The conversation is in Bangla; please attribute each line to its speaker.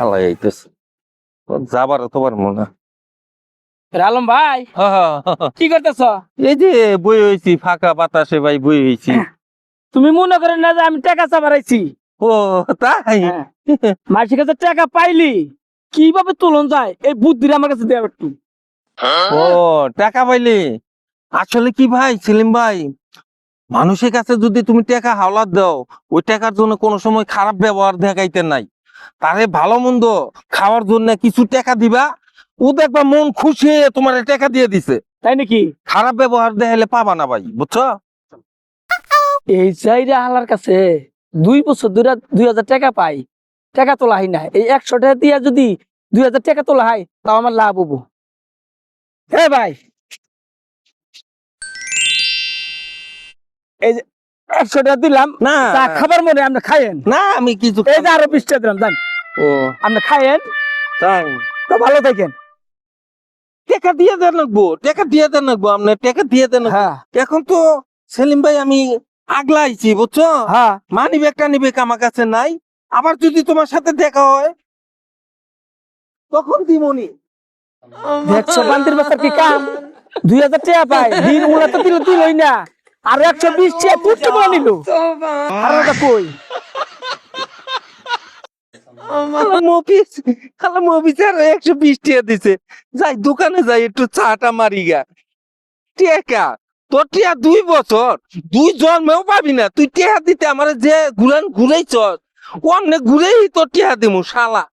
Speaker 1: আল্লাহ এইতেছে যাবার তোমার মনে
Speaker 2: আলম ভাই কি করতেছ?
Speaker 1: এই যে বই হয়েছি ফাঁকা বাতাসে ভাই বই হয়েছি।
Speaker 2: তুমি মনে করেন না যে আমি টাকা চাবারাইছি?
Speaker 1: ও তাই?
Speaker 2: মাসির কাছে টাকা পাইলি কিভাবে তুলন যায় এই বুদ্ধিটা আমার কাছে দেওয়া একটু।
Speaker 1: ও টাকা পাইলি? আসলে কি ভাই সেলিম ভাই, মানুষের কাছে যদি তুমি টাকা হাওলাত দাও, ওই টাকার জন্য কোনো সময় খারাপ ব্যবহার দেখাইতে নাই। তারে ভালো মন্দ খাওয়ার জন্য কিছু টাকা দিবা, ও দেখবা মন খুশি হয়ে তোমার টাকা দিয়ে দিছে।
Speaker 2: তাই নাকি?
Speaker 1: খারাপ ব্যবহার দেখাইলে পাবা না ভাই, বুঝছো?
Speaker 2: এই চাইরা হালার কাছে 2 বছর ধরে 2000 টাকা পাই, টাকা তোলা হয় না। এই 100 টাকা দিয়ে যদি 2000 টাকা তোলা হয় তাও আমার লাভ হবো। হ্যাঁ ভাই, এই যে 100 টাকা দিলাম
Speaker 1: না
Speaker 2: চা খাবার মনে আপনি খাইয়েন।
Speaker 1: না আমি কিছু
Speaker 2: এই যে আরো 20 টাকা দিলাম, জান
Speaker 1: ও
Speaker 2: আপনি খাইয়েন,
Speaker 1: তাই
Speaker 2: তো ভালো থাকেন।
Speaker 1: টাকা দিয়ে দেন লাগবো, টাকা দিয়ে দেন লাগবো, আপনার টাকা দিয়ে দেন।
Speaker 2: হ্যাঁ
Speaker 1: এখন তো সেলিম ভাই আমি আগলাইছি, বুঝছো?
Speaker 2: হ্যাঁ,
Speaker 1: মানি ব্যাগটা নিবে আমার কাছে নাই, আবার যদি তোমার সাথে দেখা হয় তখন দিমনি।
Speaker 2: দেখছো বান্দির বাসার কি কাম? 2000 টাকা পাই, দিন উড়া তো দিল দিলই না, আর 120 টাকা পুট্টি বলে নিল। আর ওটা কই?
Speaker 1: মফিস 120 টাকা দিছে, যাই দোকানে যাই একটু চাটা মারি গা। টেকা তোর টিয়া 2 বছর 2 জন্মেও পাবি না তুই টেহা দিতে, আমার যে ঘুরান ঘুরেই চল অনেক ঘুরেই তোর টেহা দিমু শালা।